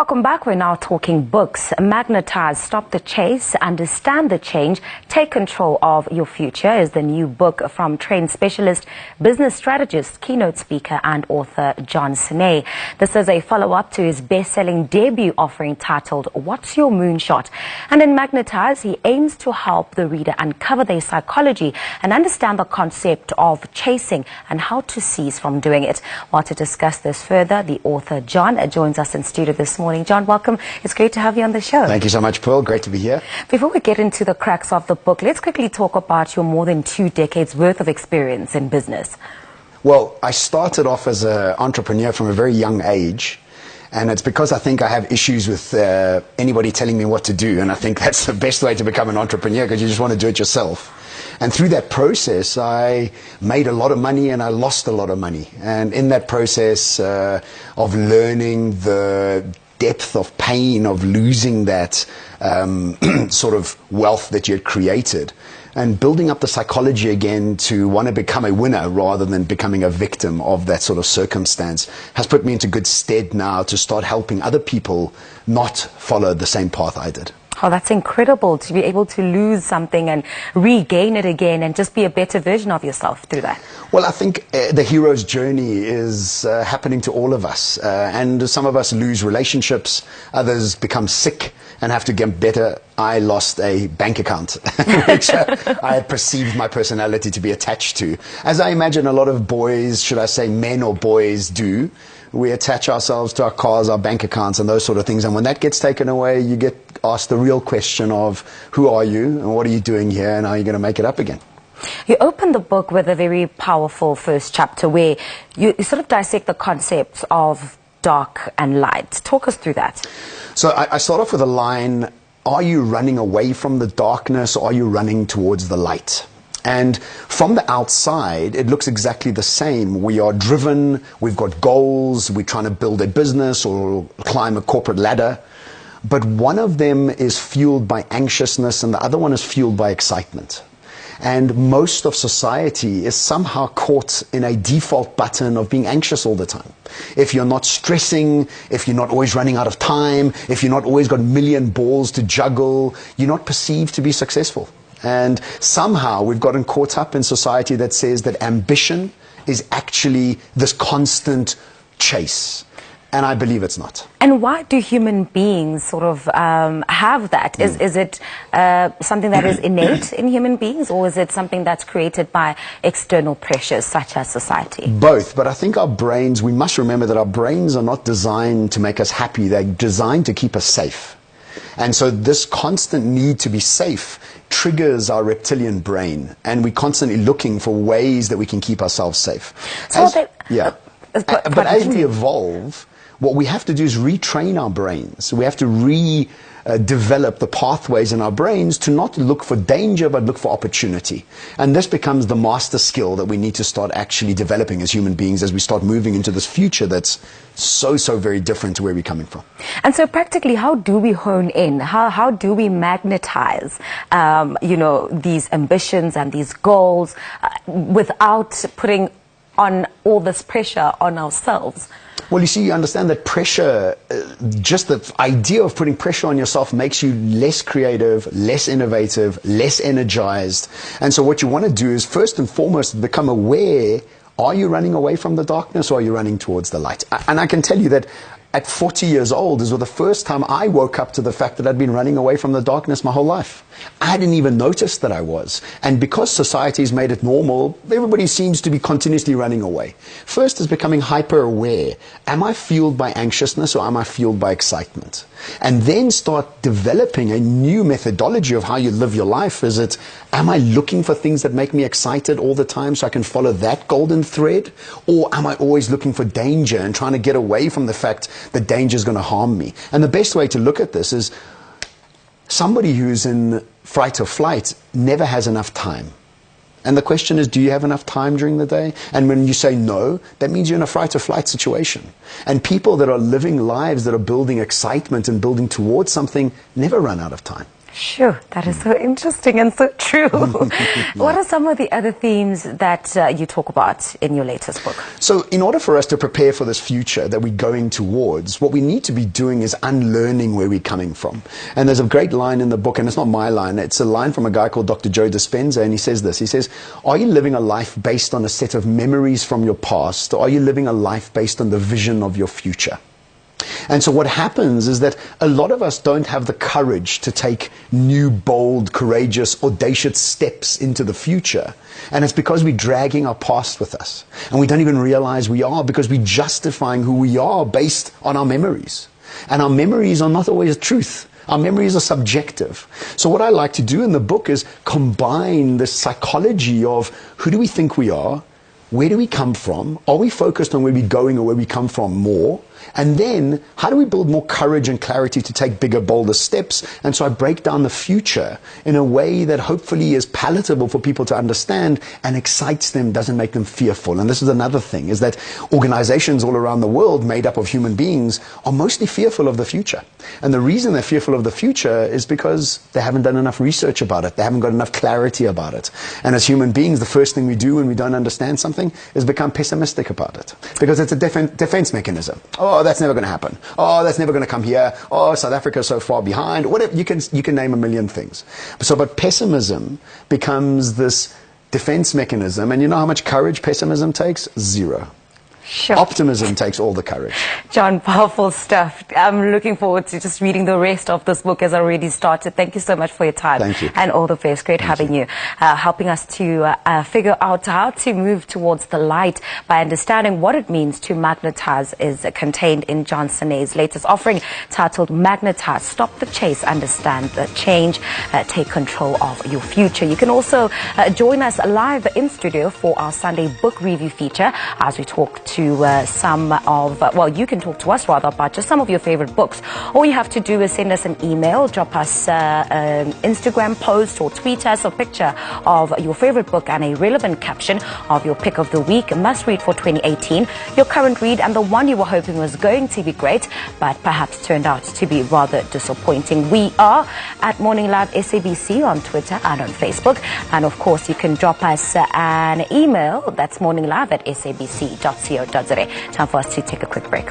Welcome back. We're now talking books. MAGNETiiZE, Stop the Chase, Understand the Change, Take Control of Your Future is the new book from trained specialist, business strategist, keynote speaker and author John Sinay. This is a follow-up to his best-selling debut offering titled What's Your Moonshot? And in MAGNETiiZE, he aims to help the reader uncover their psychology and understand the concept of chasing and how to cease from doing it. While to discuss this further, the author John joins us in studio this morning. John, welcome. It's great to have you on the show. Thank you so much, Pearl. Great to be here. Before we get into the cracks of the book, let's quickly talk about your more than 2 decades worth of experience in business. Well, I started off as an entrepreneur from a very young age. And it's because I think I have issues with anybody telling me what to do. And I think that's the best way to become an entrepreneur, because you just want to do it yourself. And through that process, I made a lot of money and I lost a lot of money. And in that process of learning the depth of pain of losing that sort of wealth that you had created, and building up the psychology again to want to become a winner rather than becoming a victim of that sort of circumstance, has put me into good stead now to start helping other people not follow the same path I did. Oh, that's incredible to be able to lose something and regain it again and just be a better version of yourself through that. Well, I think the hero's journey is happening to all of us. And some of us lose relationships, others become sick and have to get better. I lost a bank account, which I had perceived my personality to be attached to. As I imagine a lot of boys, should I say men or boys, do. We attach ourselves to our cars, our bank accounts, and those sort of things. And when that gets taken away, you get asked the real question of who are you and what are you doing here and how are you going to make it up again? You open the book with a very powerful first chapter where you sort of dissect the concepts of dark and light. Talk us through that. So I start off with a line, are you running away from the darkness or are you running towards the light? And from the outside, it looks exactly the same. We are driven, we've got goals, we're trying to build a business or climb a corporate ladder. But one of them is fueled by anxiousness and the other one is fueled by excitement. And most of society is somehow caught in a default button of being anxious all the time. If you're not stressing, if you're not always running out of time, if you're not always got a million balls to juggle, you're not perceived to be successful. And somehow we've gotten caught up in society that says that ambition is actually this constant chase. And I believe it's not. And why do human beings sort of have that? Is it something that is innate in human beings, or is it something that's created by external pressures such as society? Both, but I think our brains, we must remember that our brains are not designed to make us happy. They're designed to keep us safe. And so this constant need to be safe triggers our reptilian brain, and we're constantly looking for ways that we can keep ourselves safe. But as we evolve, what we have to do is retrain our brains. We have to redevelop the pathways in our brains to not look for danger, but look for opportunity. And this becomes the master skill that we need to start actually developing as human beings as we start moving into this future that's so very different to where we're coming from. And so practically, how do we hone in? How do we magnetize, these ambitions and these goals without putting on all this pressure on ourselves? Well, you see, you understand that pressure, just the idea of putting pressure on yourself makes you less creative, less innovative, less energized. And so what you want to do is first and foremost become aware, are you running away from the darkness or are you running towards the light? And I can tell you that at 40 years old is the first time I woke up to the fact that I'd been running away from the darkness my whole life. I hadn't even noticed that I was. And because society's made it normal, everybody seems to be continuously running away. First is becoming hyper aware. Am I fueled by anxiousness or am I fueled by excitement? And then start developing a new methodology of how you live your life. Is it, am I looking for things that make me excited all the time so I can follow that golden thread? Or am I always looking for danger and trying to get away from the fact that danger is going to harm me? And the best way to look at this is somebody who's in fight or flight never has enough time. And the question is, do you have enough time during the day? And when you say no, that means you're in a fight or flight situation. And people that are living lives that are building excitement and building towards something never run out of time. Sure, that is so interesting and so true. What are some of the other themes that you talk about in your latest book? So in order for us to prepare for this future that we're going towards, what we need to be doing is unlearning where we're coming from. And there's a great line in the book, and it's not my line, it's a line from a guy called Dr. Joe Dispenza, and he says this, he says, are you living a life based on a set of memories from your past, or are you living a life based on the vision of your future? And so what happens is that a lot of us don't have the courage to take new, bold, courageous, audacious steps into the future. And it's because we're dragging our past with us. And we don't even realize we are, because we're justifying who we are based on our memories. And our memories are not always truth. Our memories are subjective. So what I like to do in the book is combine the psychology of who do we think we are, where do we come from, are we focused on where we're going or where we come from more, and then how do we build more courage and clarity to take bigger, bolder steps. And so I break down the future in a way that hopefully is palatable for people to understand and excites them, doesn't make them fearful. And this is another thing, is that organizations all around the world made up of human beings are mostly fearful of the future. And the reason they're fearful of the future is because they haven't done enough research about it. They haven't got enough clarity about it. And as human beings, the first thing we do when we don't understand something is become pessimistic about it, because it's a defense mechanism. Oh, that's never going to happen. Oh, that's never going to come here. Oh, South Africa is so far behind. Whatever, you can name a million things. But pessimism becomes this defense mechanism, and you know how much courage pessimism takes? Zero. Sure. Optimism takes all the courage. John, powerful stuff. I'm looking forward to just reading the rest of this book as I already started. Thank you so much for your time. Thank you. And all the best. Great having you. Helping us to figure out how to move towards the light by understanding what it means to magnetize is contained in John Sene's latest offering titled MAGNETiiZE, Stop the Chase, Understand the Change, Take Control of Your Future. You can also join us live in studio for our Sunday book review feature as we talk to some of, you can talk to us rather about just some of your favorite books. All you have to do is send us an email, drop us an Instagram post, or tweet us a picture of your favorite book and a relevant caption of your pick of the week, a must read for 2018, your current read, and the one you were hoping was going to be great but perhaps turned out to be rather disappointing. We are at Morning Live SABC on Twitter and on Facebook, and of course you can drop us an email, that's morninglive@sabc.co.za. Time for us to take a quick break.